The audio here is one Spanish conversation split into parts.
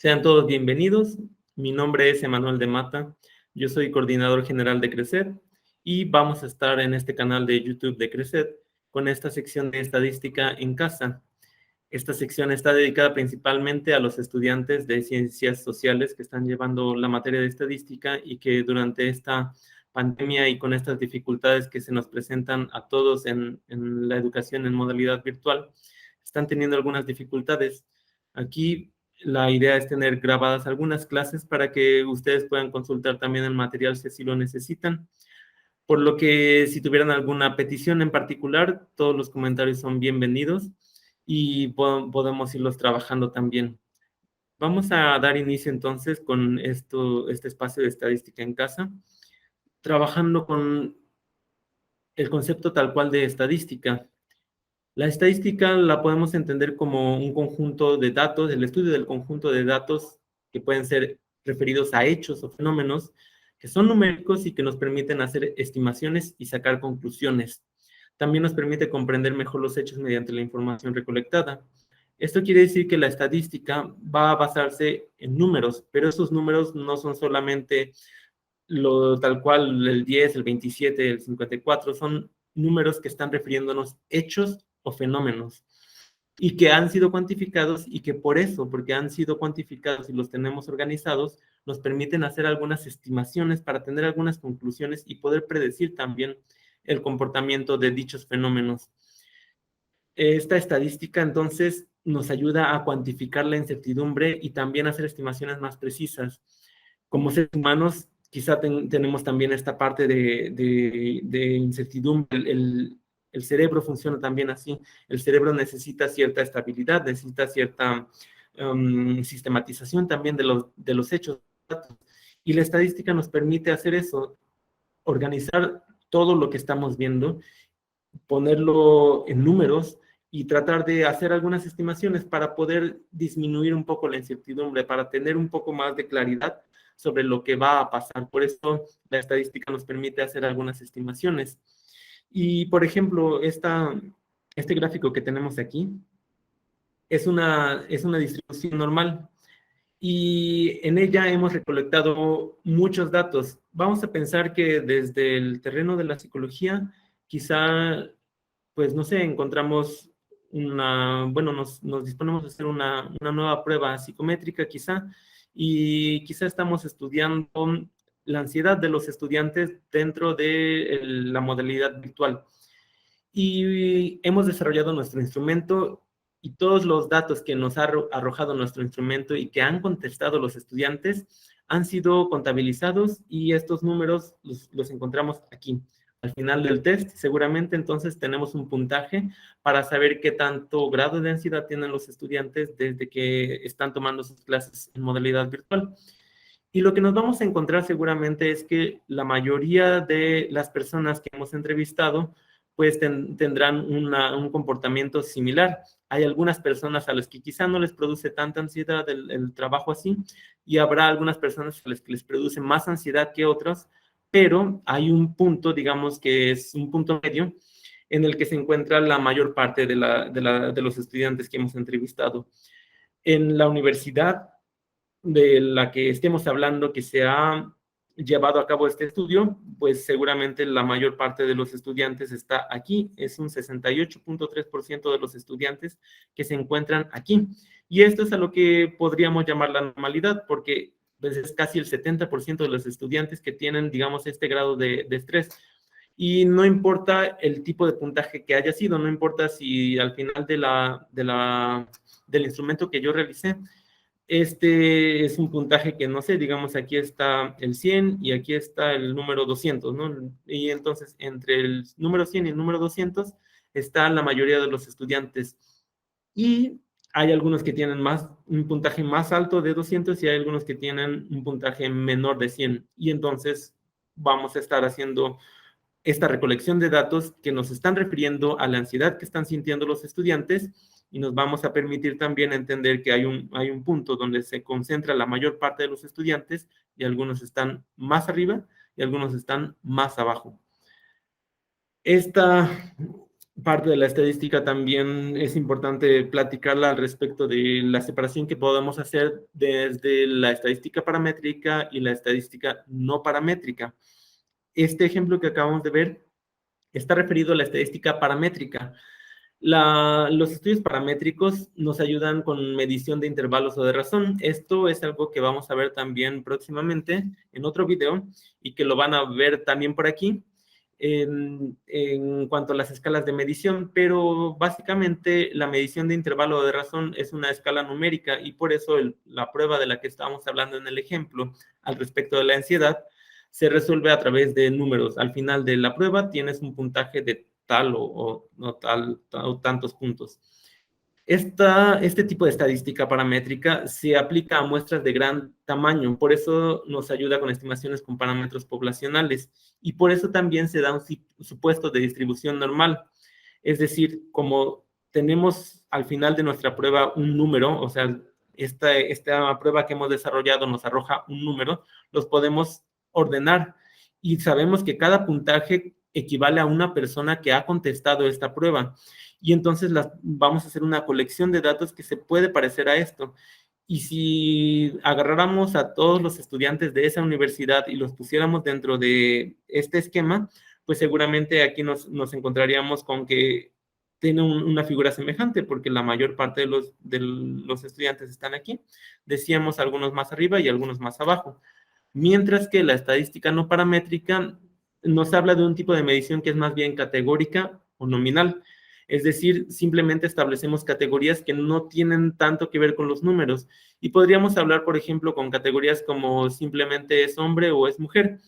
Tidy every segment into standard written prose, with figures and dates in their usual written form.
Sean todos bienvenidos. Mi nombre es Emanuel de Mata. Yo soy coordinador general de CRECET y vamos a estar en este canal de YouTube de CRECET con esta sección de estadística en casa. Esta sección está dedicada principalmente a los estudiantes de ciencias sociales que están llevando la materia de estadística y que durante esta pandemia y con estas dificultades que se nos presentan a todos en la educación en modalidad virtual, están teniendo algunas dificultades. Aquí la idea es tener grabadas algunas clases para que ustedes puedan consultar también el material si así lo necesitan. Por lo que si tuvieran alguna petición en particular, todos los comentarios son bienvenidos y podemos irlos trabajando también. Vamos a dar inicio entonces con este espacio de estadística en casa, trabajando con el concepto tal cual de estadística. La estadística la podemos entender como un conjunto de datos, el estudio del conjunto de datos que pueden ser referidos a hechos o fenómenos que son numéricos y que nos permiten hacer estimaciones y sacar conclusiones. También nos permite comprender mejor los hechos mediante la información recolectada. Esto quiere decir que la estadística va a basarse en números, pero esos números no son solamente tal cual el 10, el 27, el 54, son números que están refiriéndonos hechos o fenómenos y que han sido cuantificados y que por eso, porque han sido cuantificados y los tenemos organizados, nos permiten hacer algunas estimaciones para tener algunas conclusiones y poder predecir también el comportamiento de dichos fenómenos. Esta estadística entonces nos ayuda a cuantificar la incertidumbre y también a hacer estimaciones más precisas. Como seres humanos, quizá tenemos también esta parte de incertidumbre. El cerebro funciona también así. El cerebro necesita cierta estabilidad, necesita cierta sistematización también de los hechos. Y la estadística nos permite hacer eso, organizar todo lo que estamos viendo, ponerlo en números y tratar de hacer algunas estimaciones para poder disminuir un poco la incertidumbre, para tener un poco más de claridad sobre lo que va a pasar. Por eso la estadística nos permite hacer algunas estimaciones. Y, por ejemplo, este gráfico que tenemos aquí es una distribución normal y en ella hemos recolectado muchos datos. Vamos a pensar que desde el terreno de la psicología, quizá, pues no sé, encontramos nos disponemos a hacer una nueva prueba psicométrica quizá, y quizá estamos estudiando la ansiedad de los estudiantes dentro de la modalidad virtual. Y hemos desarrollado nuestro instrumento y todos los datos que nos ha arrojado nuestro instrumento y que han contestado los estudiantes han sido contabilizados y estos números los encontramos aquí. Al final del test, seguramente entonces tenemos un puntaje para saber qué tanto grado de ansiedad tienen los estudiantes desde que están tomando sus clases en modalidad virtual. Y lo que nos vamos a encontrar seguramente es que la mayoría de las personas que hemos entrevistado pues tendrán un comportamiento similar. Hay algunas personas a las que quizá no les produce tanta ansiedad el trabajo así, y habrá algunas personas a las que les produce más ansiedad que otras, pero hay un punto, digamos que es un punto medio, en el que se encuentra la mayor parte de los estudiantes que hemos entrevistado. En la universidad de la que estemos hablando que se ha llevado a cabo este estudio, pues seguramente la mayor parte de los estudiantes está aquí, es un 68.3% de los estudiantes que se encuentran aquí. Y esto es a lo que podríamos llamar la normalidad, porque pues, es casi el 70% de los estudiantes que tienen, digamos, este grado de estrés. Y no importa el tipo de puntaje que haya sido, no importa si al final del instrumento que yo realicé, este es un puntaje que, no sé, digamos, aquí está el 100 y aquí está el número 200, ¿no? Y entonces, entre el número 100 y el número 200 está la mayoría de los estudiantes. Y hay algunos que tienen un puntaje más alto de 200 y hay algunos que tienen un puntaje menor de 100. Y entonces vamos a estar haciendo esta recolección de datos que nos están refiriendo a la ansiedad que están sintiendo los estudiantes y nos vamos a permitir también entender que hay un punto donde se concentra la mayor parte de los estudiantes y algunos están más arriba y algunos están más abajo. parte de la estadística también es importante platicarla al respecto de la separación que podemos hacer desde la estadística paramétrica y la estadística no paramétrica. Este ejemplo que acabamos de ver está referido a la estadística paramétrica. Los estudios paramétricos nos ayudan con medición de intervalos o de razón. Esto es algo que vamos a ver también próximamente en otro video y que lo van a ver también por aquí en cuanto a las escalas de medición, pero básicamente la medición de intervalo o de razón es una escala numérica y por eso la prueba de la que estábamos hablando en el ejemplo al respecto de la ansiedad se resuelve a través de números. Al final de la prueba tienes un puntaje de tal o no tal o tantos puntos. Este tipo de estadística paramétrica se aplica a muestras de gran tamaño, por eso nos ayuda con estimaciones con parámetros poblacionales y por eso también se da un supuesto de distribución normal. Es decir, como tenemos al final de nuestra prueba un número, o sea, esta prueba que hemos desarrollado nos arroja un número, los podemos ordenar y sabemos que cada puntaje equivale a una persona que ha contestado esta prueba y entonces vamos a hacer una colección de datos que se puede parecer a esto. Y si agarráramos a todos los estudiantes de esa universidad y los pusiéramos dentro de este esquema, pues seguramente aquí nos encontraríamos con que tiene una figura semejante, porque la mayor parte de los estudiantes están aquí. Decíamos algunos más arriba y algunos más abajo. Mientras que la estadística no paramétrica nos habla de un tipo de medición que es más bien categórica o nominal. Es decir, simplemente establecemos categorías que no tienen tanto que ver con los números. Y podríamos hablar, por ejemplo, con categorías como simplemente es hombre o es mujer.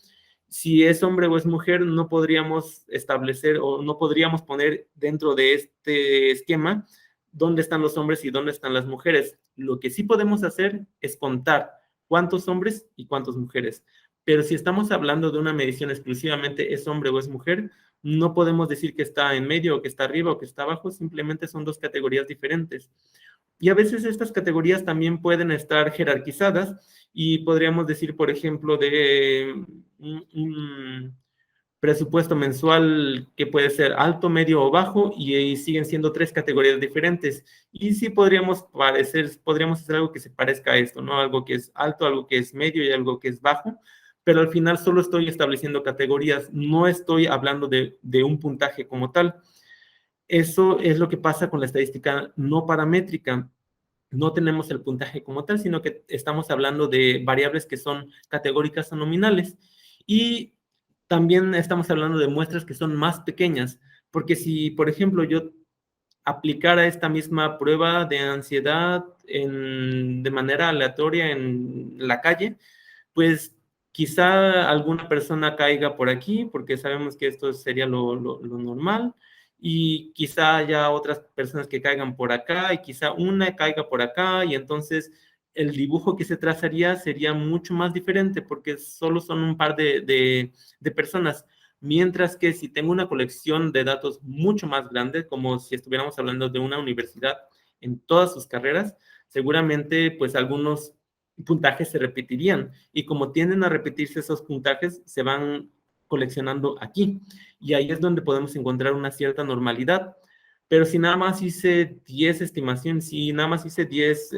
Si es hombre o es mujer, no podríamos establecer o no podríamos poner dentro de este esquema dónde están los hombres y dónde están las mujeres. Lo que sí podemos hacer es contar cuántos hombres y cuántas mujeres. Pero si estamos hablando de una medición exclusivamente es hombre o es mujer, no podemos decir que está en medio o que está arriba o que está abajo, simplemente son dos categorías diferentes. Y a veces estas categorías también pueden estar jerarquizadas y podríamos decir, por ejemplo, de un presupuesto mensual que puede ser alto, medio o bajo y siguen siendo tres categorías diferentes. Y sí podríamos hacer algo que se parezca a esto, ¿no? Algo que es alto, algo que es medio y algo que es bajo, pero al final solo estoy estableciendo categorías, no estoy hablando de un puntaje como tal. Eso es lo que pasa con la estadística no paramétrica. No tenemos el puntaje como tal, sino que estamos hablando de variables que son categóricas o nominales. Y también estamos hablando de muestras que son más pequeñas, porque si, por ejemplo, yo aplicara esta misma prueba de ansiedad de manera aleatoria en la calle, pues quizá alguna persona caiga por aquí, porque sabemos que esto sería lo normal, y quizá haya otras personas que caigan por acá, y quizá una caiga por acá, y entonces el dibujo que se trazaría sería mucho más diferente, porque solo son un par de personas. Mientras que si tengo una colección de datos mucho más grande, como si estuviéramos hablando de una universidad en todas sus carreras, seguramente pues algunos puntajes se repetirían y como tienden a repetirse esos puntajes, se van coleccionando aquí y ahí es donde podemos encontrar una cierta normalidad. Pero si nada más hice 10 estimaciones, si nada más hice 10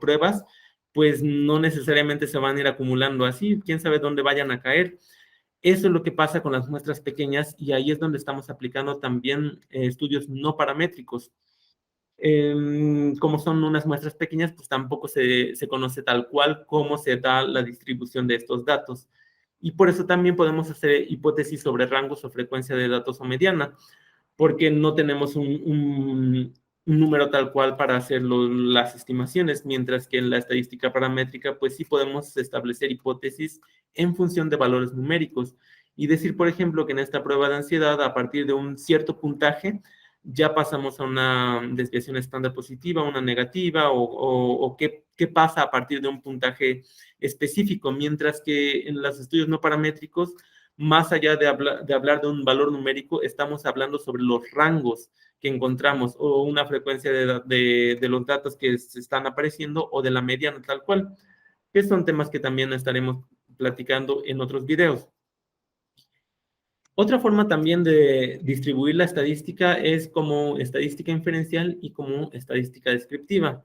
pruebas, pues no necesariamente se van a ir acumulando así, quién sabe dónde vayan a caer. Eso es lo que pasa con las muestras pequeñas y ahí es donde estamos aplicando también estudios no paramétricos. Como son unas muestras pequeñas, pues tampoco se conoce tal cual cómo se da la distribución de estos datos. Y por eso también podemos hacer hipótesis sobre rangos o frecuencia de datos o mediana, porque no tenemos un número tal cual para hacer las estimaciones, mientras que en la estadística paramétrica, pues sí podemos establecer hipótesis en función de valores numéricos y decir, por ejemplo, que en esta prueba de ansiedad, a partir de un cierto puntaje, ya pasamos a una desviación estándar positiva, una negativa, o qué pasa a partir de un puntaje específico, mientras que en los estudios no paramétricos, más allá de hablar de un valor numérico, estamos hablando sobre los rangos que encontramos o una frecuencia de los datos que se están apareciendo o de la mediana tal cual, que son temas que también estaremos platicando en otros videos. Otra forma también de distribuir la estadística es como estadística inferencial y como estadística descriptiva.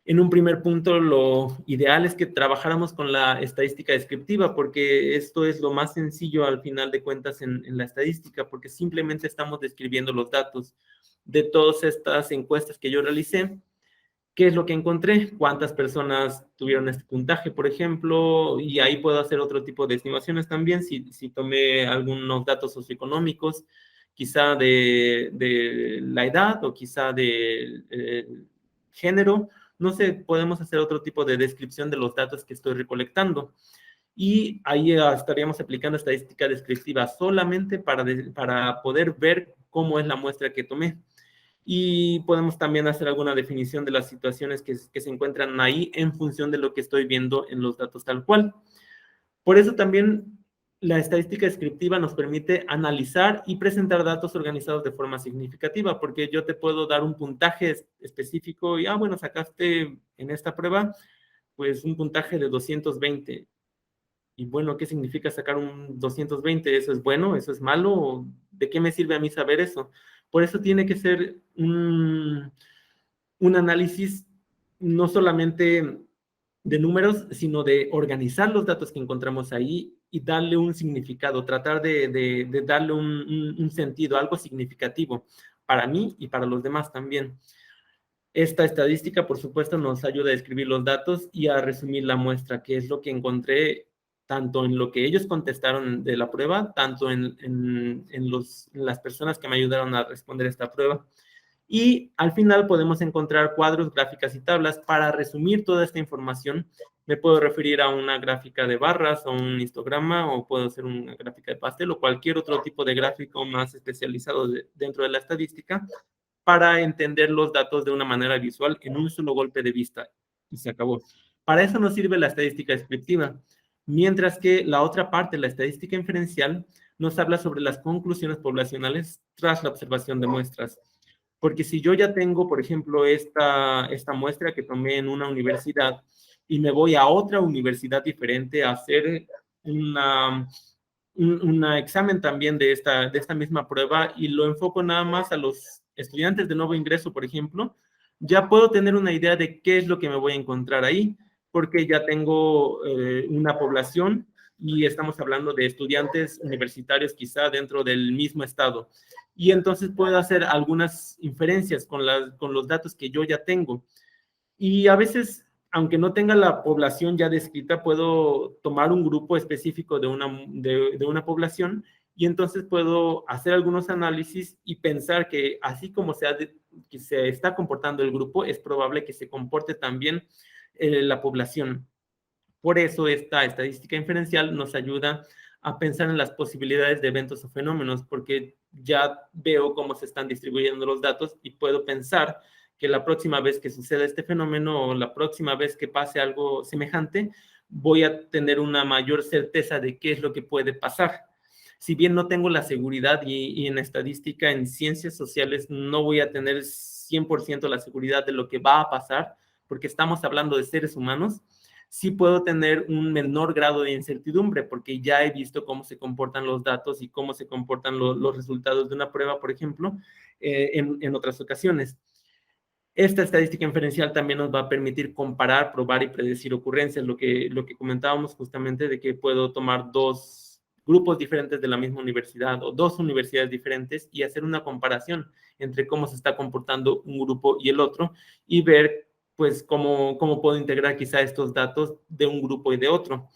En un primer punto, lo ideal es que trabajáramos con la estadística descriptiva, porque esto es lo más sencillo al final de cuentas en la estadística, porque simplemente estamos describiendo los datos de todas estas encuestas que yo realicé. ¿Qué es lo que encontré? ¿Cuántas personas tuvieron este puntaje, por ejemplo? Y ahí puedo hacer otro tipo de estimaciones también, si tomé algunos datos socioeconómicos, quizá de la edad o quizá de género. No sé, podemos hacer otro tipo de descripción de los datos que estoy recolectando. Y ahí estaríamos aplicando estadística descriptiva solamente para poder ver cómo es la muestra que tomé. Y podemos también hacer alguna definición de las situaciones que se encuentran ahí en función de lo que estoy viendo en los datos tal cual. Por eso también la estadística descriptiva nos permite analizar y presentar datos organizados de forma significativa, porque yo te puedo dar un puntaje específico y, bueno, sacaste en esta prueba, pues un puntaje de 220. Y bueno, ¿qué significa sacar un 220? ¿Eso es bueno? ¿Eso es malo? ¿De qué me sirve a mí saber eso? Por eso tiene que ser un análisis no solamente de números, sino de organizar los datos que encontramos ahí y darle un significado, tratar de darle un sentido, algo significativo para mí y para los demás también. Esta estadística, por supuesto, nos ayuda a escribir los datos y a resumir la muestra, que es lo que encontré tanto en lo que ellos contestaron de la prueba, tanto en las personas que me ayudaron a responder esta prueba. Y al final podemos encontrar cuadros, gráficas y tablas para resumir toda esta información. Me puedo referir a una gráfica de barras o un histograma, o puedo hacer una gráfica de pastel o cualquier otro tipo de gráfico más especializado dentro de la estadística, para entender los datos de una manera visual en un solo golpe de vista. Y se acabó. Para eso nos sirve la estadística descriptiva. Mientras que la otra parte, la estadística inferencial, nos habla sobre las conclusiones poblacionales tras la observación de muestras. Porque si yo ya tengo, por ejemplo, esta muestra que tomé en una universidad y me voy a otra universidad diferente a hacer un examen también de esta misma prueba y lo enfoco nada más a los estudiantes de nuevo ingreso, por ejemplo, ya puedo tener una idea de qué es lo que me voy a encontrar ahí, porque ya tengo una población y estamos hablando de estudiantes universitarios quizá dentro del mismo estado. Y entonces puedo hacer algunas inferencias con los datos que yo ya tengo. Y a veces, aunque no tenga la población ya descrita, puedo tomar un grupo específico de una población y entonces puedo hacer algunos análisis y pensar que así como que se está comportando el grupo, es probable que se comporte también la población. Por eso esta estadística inferencial nos ayuda a pensar en las posibilidades de eventos o fenómenos, porque ya veo cómo se están distribuyendo los datos y puedo pensar que la próxima vez que suceda este fenómeno o la próxima vez que pase algo semejante, voy a tener una mayor certeza de qué es lo que puede pasar. Si bien no tengo la seguridad y en estadística, en ciencias sociales, no voy a tener 100% la seguridad de lo que va a pasar, porque estamos hablando de seres humanos, sí puedo tener un menor grado de incertidumbre, porque ya he visto cómo se comportan los datos y cómo se comportan los resultados de una prueba, por ejemplo, en otras ocasiones. Esta estadística inferencial también nos va a permitir comparar, probar y predecir ocurrencias, lo que comentábamos justamente de que puedo tomar dos grupos diferentes de la misma universidad o dos universidades diferentes y hacer una comparación entre cómo se está comportando un grupo y el otro y ver pues cómo puedo integrar quizá estos datos de un grupo y de otro.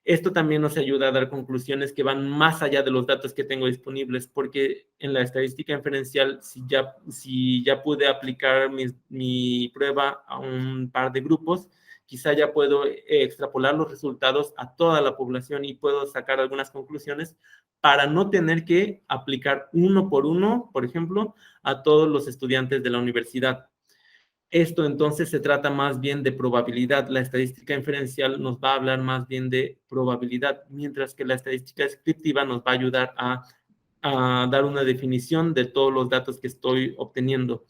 Esto también nos ayuda a dar conclusiones que van más allá de los datos que tengo disponibles, porque en la estadística inferencial, si ya pude aplicar mi prueba a un par de grupos, quizá ya puedo extrapolar los resultados a toda la población y puedo sacar algunas conclusiones para no tener que aplicar uno por uno, por ejemplo, a todos los estudiantes de la universidad. Esto entonces se trata más bien de probabilidad. La estadística inferencial nos va a hablar más bien de probabilidad, mientras que la estadística descriptiva nos va a ayudar a dar una definición de todos los datos que estoy obteniendo.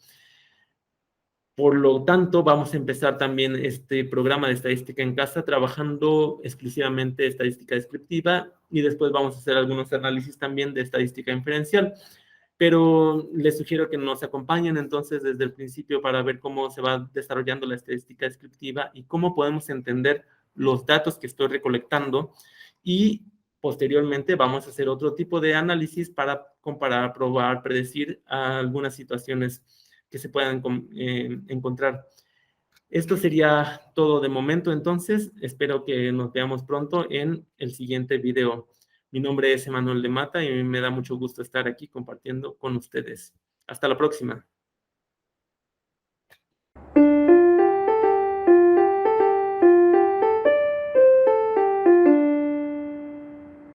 Por lo tanto, vamos a empezar también este programa de estadística en casa trabajando exclusivamente estadística descriptiva y después vamos a hacer algunos análisis también de estadística inferencial. Pero les sugiero que nos acompañen entonces desde el principio para ver cómo se va desarrollando la estadística descriptiva y cómo podemos entender los datos que estoy recolectando y posteriormente vamos a hacer otro tipo de análisis para comparar, probar, predecir algunas situaciones que se puedan encontrar. Esto sería todo de momento, entonces espero que nos veamos pronto en el siguiente video. Mi nombre es Emanuel de Mata y me da mucho gusto estar aquí compartiendo con ustedes. Hasta la próxima.